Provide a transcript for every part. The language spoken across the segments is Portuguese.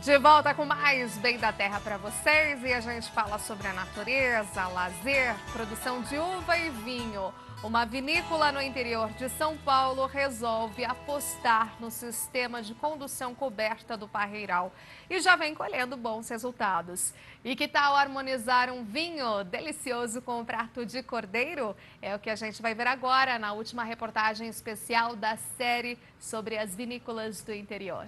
De volta com mais Bem da Terra para vocês e a gente fala sobre a natureza, lazer, produção de uva e vinho. Uma vinícola no interior de São Paulo resolve apostar no sistema de condução coberta do Parreiral e já vem colhendo bons resultados. E que tal harmonizar um vinho delicioso com um prato de cordeiro? É o que a gente vai ver agora na última reportagem especial da série sobre as vinícolas do interior.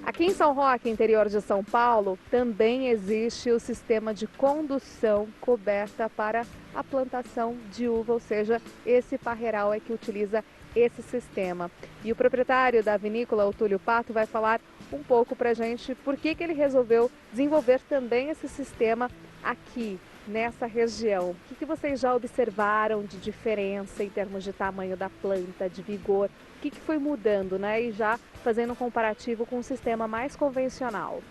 Aqui em São Roque, interior de São Paulo, também existe o sistema de condução coberta para a plantação de uva, ou seja, esse parreiral é que utiliza esse sistema. E o proprietário da vinícola, o Túlio Pato, vai falar um pouco para a gente por que ele resolveu desenvolver também esse sistema aqui nessa região. O que vocês já observaram de diferença em termos de tamanho da planta, de vigor? O que foi mudando, né? E já fazendo um comparativo com um sistema mais convencional.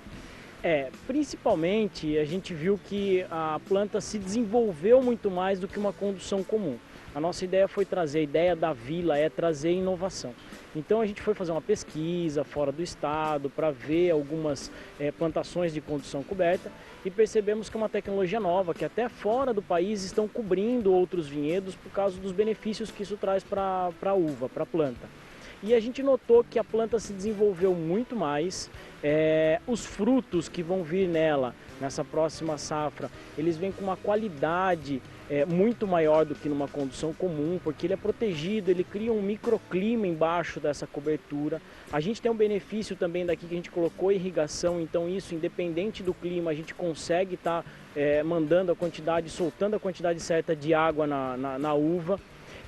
Principalmente a gente viu que a planta se desenvolveu muito mais do que uma condução comum. A nossa ideia foi trazer, a ideia da vila é trazer inovação. Então a gente foi fazer uma pesquisa fora do estado para ver algumas plantações de condução coberta e percebemos que é uma tecnologia nova, que até fora do país estão cobrindo outros vinhedos por causa dos benefícios que isso traz para a uva, para a planta. E a gente notou que a planta se desenvolveu muito mais, os frutos que vão vir nela, nessa próxima safra, eles vêm com uma qualidade muito maior do que numa condução comum, porque ele é protegido, ele cria um microclima embaixo dessa cobertura. A gente tem um benefício também daqui que a gente colocou irrigação, então isso, independente do clima, a gente consegue estar mandando a quantidade, soltando a quantidade certa de água na uva.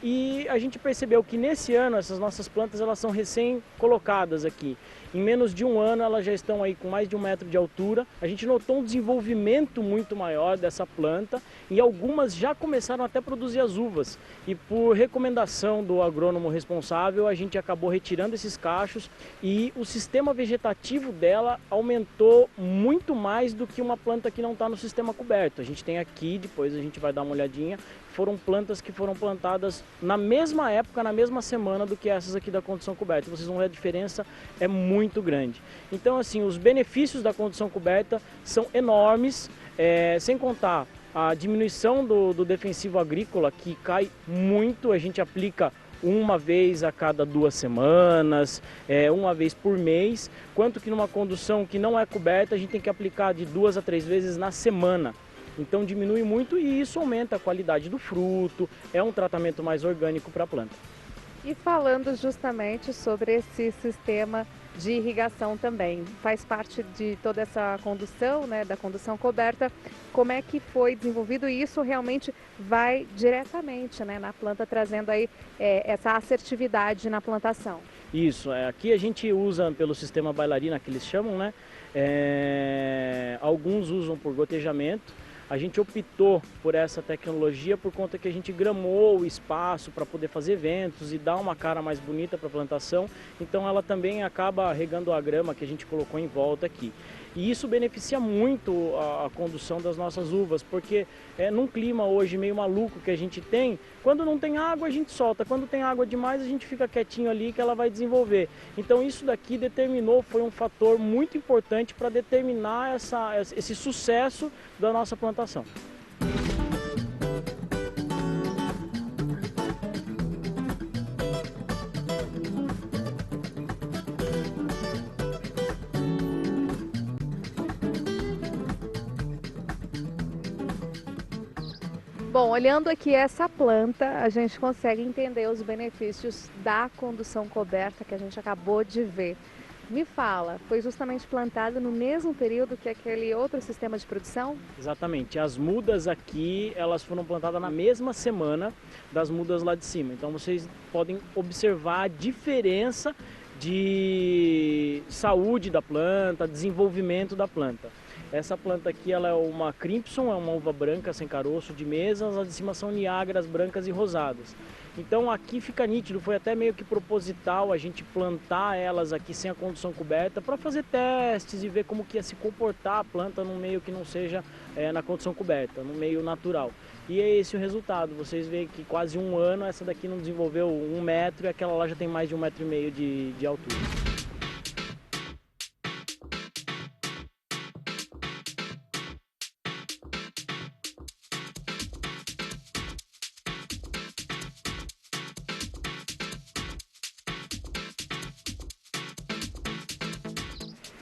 E a gente percebeu que nesse ano essas nossas plantas elas são recém colocadas aqui. Em menos de um ano elas já estão aí com mais de 1 metro de altura. A gente notou um desenvolvimento muito maior dessa planta e algumas já começaram até a produzir as uvas. E por recomendação do agrônomo responsável a gente acabou retirando esses cachos e o sistema vegetativo dela aumentou muito mais do que uma planta que não está no sistema coberto. A gente tem aqui, depois a gente vai dar uma olhadinha, foram plantas que foram plantadas na mesma época, na mesma semana do que essas aqui da condução coberta. Vocês vão ver a diferença é muito grande. Então assim, os benefícios da condução coberta são enormes, sem contar a diminuição do defensivo agrícola que cai muito, a gente aplica uma vez a cada 2 semanas, uma vez por mês, quanto que numa condução que não é coberta a gente tem que aplicar de 2 a 3 vezes na semana. Então diminui muito e isso aumenta a qualidade do fruto, é um tratamento mais orgânico para a planta. E falando justamente sobre esse sistema de irrigação também, faz parte de toda essa condução, né, da condução coberta, como é que foi desenvolvido e isso realmente vai diretamente, né, na planta, trazendo aí essa assertividade na plantação. Isso, aqui a gente usa pelo sistema bailarina que eles chamam, né, alguns usam por gotejamento. A gente optou por essa tecnologia por conta que a gente gramou o espaço para poder fazer eventos e dar uma cara mais bonita para a plantação, então ela também acaba regando a grama que a gente colocou em volta aqui. E isso beneficia muito a condução das nossas uvas, porque num clima hoje meio maluco que a gente tem, quando não tem água a gente solta, quando tem água demais a gente fica quietinho ali que ela vai desenvolver. Então isso daqui foi um fator muito importante para determinar esse sucesso da nossa plantação. Bom, olhando aqui essa planta, a gente consegue entender os benefícios da condução coberta que a gente acabou de ver. Me fala, foi justamente plantada no mesmo período que aquele outro sistema de produção? Exatamente, as mudas aqui, elas foram plantadas na mesma semana das mudas lá de cima. Então vocês podem observar a diferença de saúde da planta, desenvolvimento da planta. Essa planta aqui ela é uma Crimson, é uma uva branca sem caroço de mesa, as de cima são Niágaras brancas e rosadas. Então aqui fica nítido, foi até meio que proposital a gente plantar elas aqui sem a condução coberta para fazer testes e ver como que ia se comportar a planta num meio que não seja na condução coberta, no meio natural. E é esse o resultado, vocês veem que quase um ano essa daqui não desenvolveu 1 metro e aquela lá já tem mais de 1,5 metro de altura.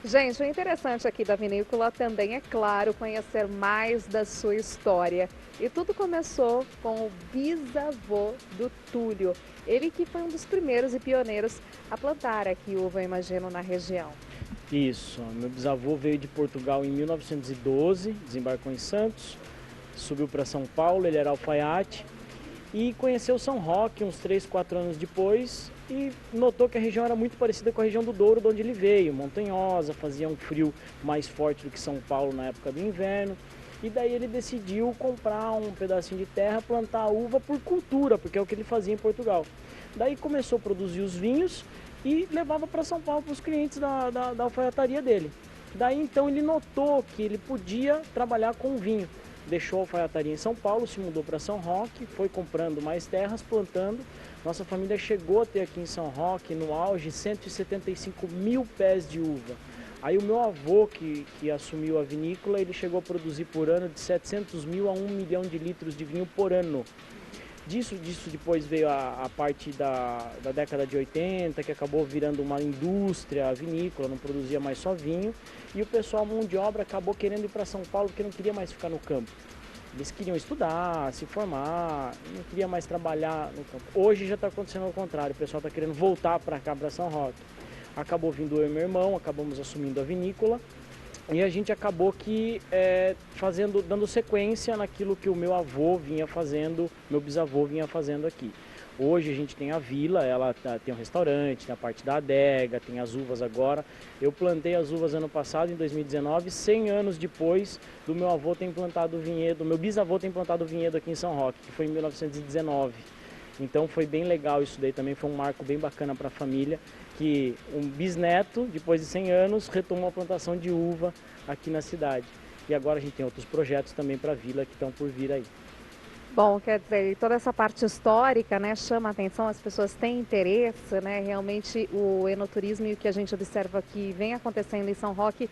Gente, o interessante aqui da vinícola também é, claro, conhecer mais da sua história. E tudo começou com o bisavô do Túlio. Ele que foi um dos primeiros e pioneiros a plantar aqui uva, eu imagino, na região. Isso, meu bisavô veio de Portugal em 1912, desembarcou em Santos, subiu para São Paulo, ele era alfaiate e conheceu São Roque uns 3, 4 anos depois e notou que a região era muito parecida com a região do Douro, de onde ele veio, montanhosa, fazia um frio mais forte do que São Paulo na época do inverno. E daí ele decidiu comprar um pedacinho de terra, plantar a uva por cultura, porque é o que ele fazia em Portugal. Daí começou a produzir os vinhos e levava para São Paulo para os clientes da alfaiataria dele. Daí então ele notou que ele podia trabalhar com vinho. Deixou a alfaiataria em São Paulo, se mudou para São Roque, foi comprando mais terras, plantando. Nossa família chegou a ter aqui em São Roque, no auge, 175 mil pés de uva. Aí o meu avô, que assumiu a vinícola, ele chegou a produzir por ano de 700 mil a 1 milhão de litros de vinho por ano. Disso depois veio a parte da década de 80, que acabou virando uma indústria vinícola, não produzia mais só vinho. E o pessoal, mão de obra, acabou querendo ir para São Paulo, porque não queria mais ficar no campo. Eles queriam estudar, se formar, não queria mais trabalhar no campo. Hoje já está acontecendo ao contrário, o pessoal está querendo voltar para cá, para São Roque. Acabou vindo eu e meu irmão, acabamos assumindo a vinícola. E a gente acabou que dando sequência naquilo que o meu avô vinha fazendo, meu bisavô vinha fazendo aqui. Hoje a gente tem a vila, ela tem um restaurante, tem a parte da adega, tem as uvas agora. Eu plantei as uvas ano passado, em 2019, 100 anos depois do meu avô ter implantado o vinhedo, meu bisavô ter implantado o vinhedo aqui em São Roque, que foi em 1919. Então foi bem legal isso daí, também foi um marco bem bacana para a família, que um bisneto, depois de 100 anos, retomou a plantação de uva aqui na cidade. E agora a gente tem outros projetos também para a vila que estão por vir aí. Bom, quer dizer, toda essa parte histórica, né, chama a atenção, as pessoas têm interesse, né, realmente o enoturismo e o que a gente observa que vem acontecendo em São Roque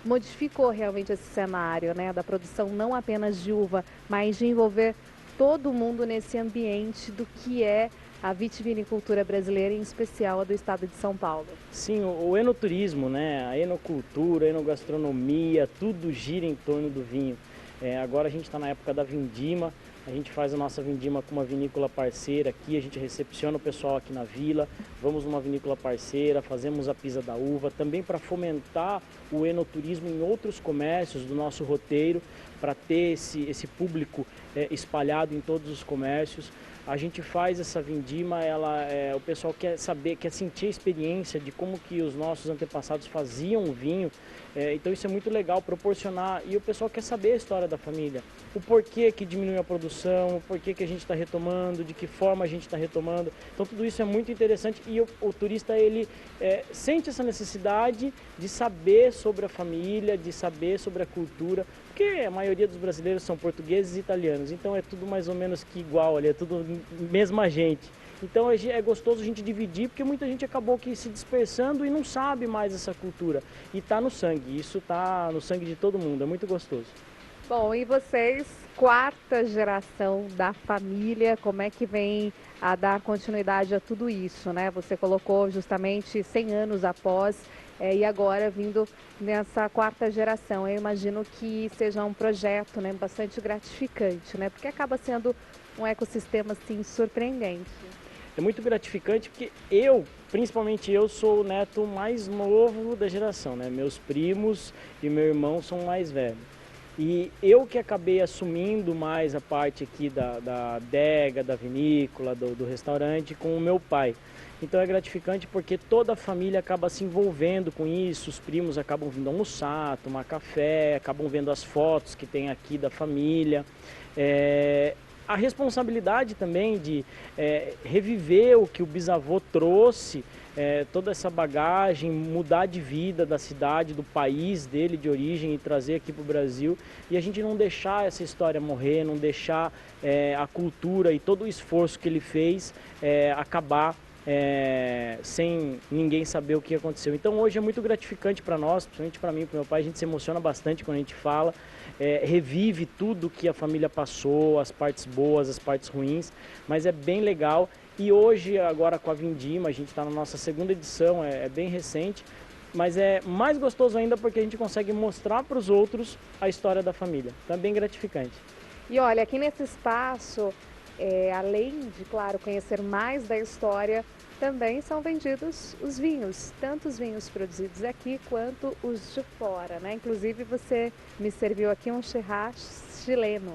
modificou realmente esse cenário, né, da produção não apenas de uva, mas de envolver todo mundo nesse ambiente do que é a vitivinicultura brasileira, em especial a do estado de São Paulo. Sim, o enoturismo, né, a enocultura, a enogastronomia, tudo gira em torno do vinho. Agora a gente está na época da vindima, a gente faz a nossa vindima com uma vinícola parceira aqui, a gente recepciona o pessoal aqui na vila, vamos numa vinícola parceira, fazemos a pisa da uva, também para fomentar o enoturismo em outros comércios do nosso roteiro, para ter esse público espalhado em todos os comércios. A gente faz essa vindima, o pessoal quer saber, quer sentir a experiência de como que os nossos antepassados faziam o vinho. Então isso é muito legal, proporcionar, e o pessoal quer saber a história da família. O porquê que diminuiu a produção, o porquê que a gente está retomando, de que forma a gente está retomando. Então tudo isso é muito interessante e o turista ele sente essa necessidade de saber sobre a família, de saber sobre a cultura, porque a maioria dos brasileiros são portugueses e italianos, então é tudo mais ou menos que igual ali, é tudo mesma gente. Então é gostoso a gente dividir, porque muita gente acabou que se dispersando e não sabe mais essa cultura. E está no sangue, isso está no sangue de todo mundo, é muito gostoso. Bom, e vocês, quarta geração da família, como é que vem a dar continuidade a tudo isso, né? Você colocou justamente 100 anos após e agora vindo nessa quarta geração. Eu imagino que seja um projeto, né, bastante gratificante, né? Porque acaba sendo um ecossistema assim surpreendente. É muito gratificante porque principalmente eu, sou o neto mais novo da geração, né? Meus primos e meu irmão são mais velhos. E eu que acabei assumindo mais a parte aqui da adega, da vinícola, do restaurante com o meu pai. Então é gratificante porque toda a família acaba se envolvendo com isso, os primos acabam vindo almoçar, tomar café, acabam vendo as fotos que tem aqui da família. a responsabilidade também de reviver o que o bisavô trouxe, toda essa bagagem, mudar de vida da cidade, do país dele de origem e trazer aqui para o Brasil, e a gente não deixar essa história morrer, não deixar a cultura e todo o esforço que ele fez acabar sem ninguém saber o que aconteceu. Então hoje é muito gratificante para nós, principalmente para mim e para meu pai, a gente se emociona bastante quando a gente fala, revive tudo que a família passou, as partes boas, as partes ruins, mas é bem legal. E hoje, agora com a Vindima, a gente está na nossa segunda edição, é bem recente, mas é mais gostoso ainda porque a gente consegue mostrar para os outros a história da família. Então é bem gratificante. E olha, aqui nesse espaço, além de, claro, conhecer mais da história, também são vendidos os vinhos, tanto os vinhos produzidos aqui quanto os de fora, né? Inclusive você me serviu aqui um Shiraz chileno.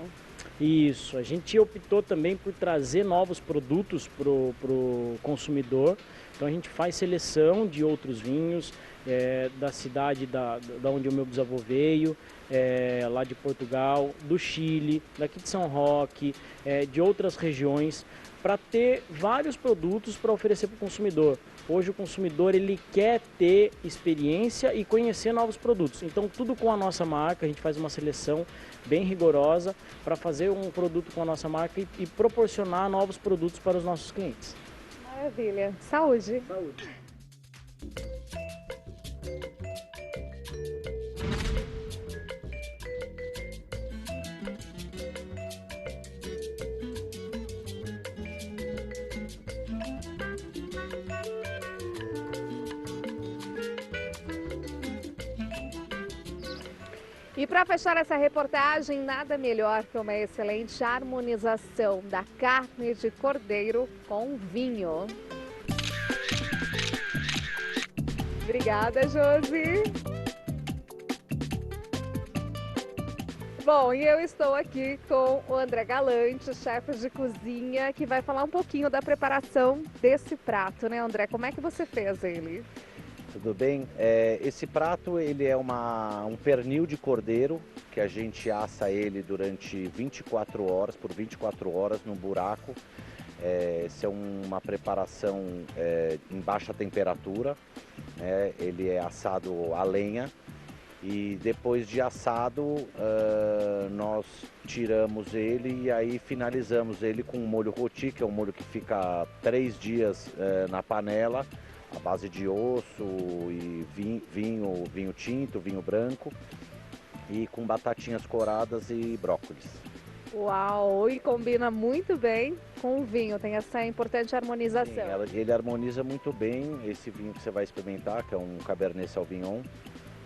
Isso, a gente optou também por trazer novos produtos para o consumidor. Então a gente faz seleção de outros vinhos da cidade da onde o meu bisavô veio, lá de Portugal, do Chile, daqui de São Roque, de outras regiões, para ter vários produtos para oferecer para o consumidor. Hoje o consumidor ele quer ter experiência e conhecer novos produtos. Então tudo com a nossa marca, a gente faz uma seleção bem rigorosa para fazer um produto com a nossa marca e proporcionar novos produtos para os nossos clientes. Maravilha. Saúde. Saúde. E para fechar essa reportagem, nada melhor que uma excelente harmonização da carne de cordeiro com vinho. Obrigada, Josi. Bom, e eu estou aqui com o André Galante, chefe de cozinha, que vai falar um pouquinho da preparação desse prato, né, André? Como é que você fez ele? Tudo bem? Esse prato ele é um pernil de cordeiro que a gente assa ele durante 24 horas, por 24 horas no buraco. Essa é uma preparação em baixa temperatura, ele é assado a lenha e depois de assado nós tiramos ele e aí finalizamos ele com um molho roti, que é um molho que fica 3 dias na panela, à base de osso e vinho tinto, vinho branco e com batatinhas coradas e brócolis. Uau! E combina muito bem com o vinho, tem essa importante harmonização. Sim, ele harmoniza muito bem esse vinho que você vai experimentar, que é um Cabernet Sauvignon.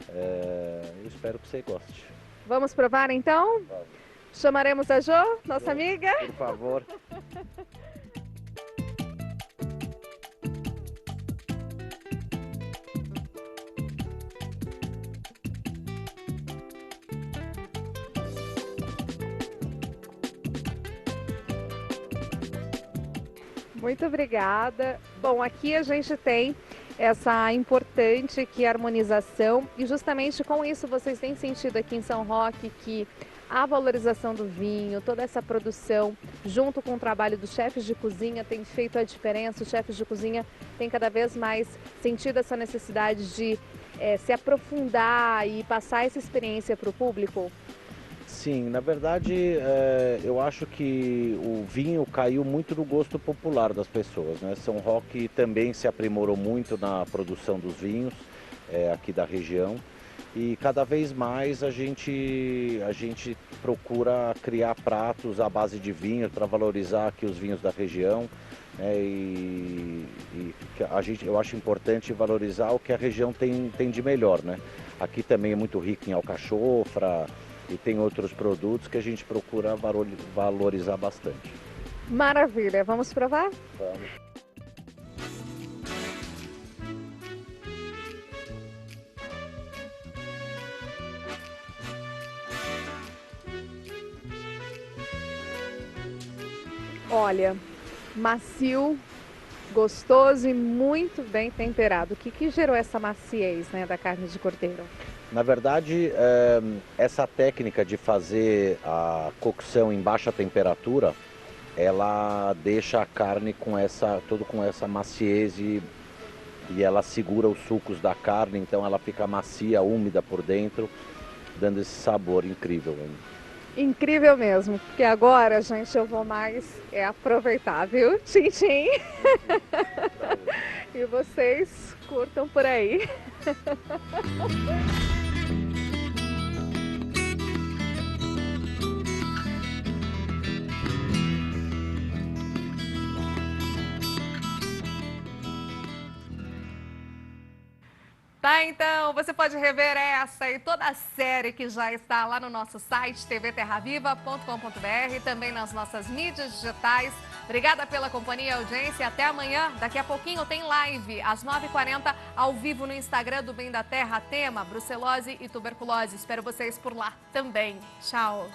Eu espero que você goste. Vamos provar então? Vamos. Chamaremos a Jo, nossa amiga? Por favor. Muito obrigada. Bom, aqui a gente tem essa importante harmonização e justamente com isso vocês têm sentido aqui em São Roque que a valorização do vinho, toda essa produção, junto com o trabalho dos chefes de cozinha, tem feito a diferença. Os chefes de cozinha têm cada vez mais sentido essa necessidade de se aprofundar e passar essa experiência para o público. Sim, na verdade eu acho que o vinho caiu muito no gosto popular das pessoas, né? São Roque também se aprimorou muito na produção dos vinhos aqui da região e cada vez mais a gente procura criar pratos à base de vinho para valorizar aqui os vinhos da região, né? Eu acho importante valorizar o que a região tem de melhor, né? Aqui também é muito rico em alcachofra, e tem outros produtos que a gente procura valorizar bastante. Maravilha, vamos provar? Vamos. Olha, macio, gostoso e muito bem temperado. O que gerou essa maciez, né, da carne de cordeiro? Na verdade, essa técnica de fazer a cocção em baixa temperatura, ela deixa a carne com essa maciez e ela segura os sucos da carne, então ela fica macia, úmida por dentro, dando esse sabor incrível. Incrível mesmo, porque agora, gente, eu vou mais aproveitar, viu? Tchim, tchim. E vocês curtam por aí. Tá, então, você pode rever essa e toda a série que já está lá no nosso site, tvterraviva.com.br, também nas nossas mídias digitais. Obrigada pela companhia e audiência. Até amanhã. Daqui a pouquinho tem live, às 9h40, ao vivo no Instagram do Bem da Terra. Tema: brucelose e tuberculose. Espero vocês por lá também. Tchau.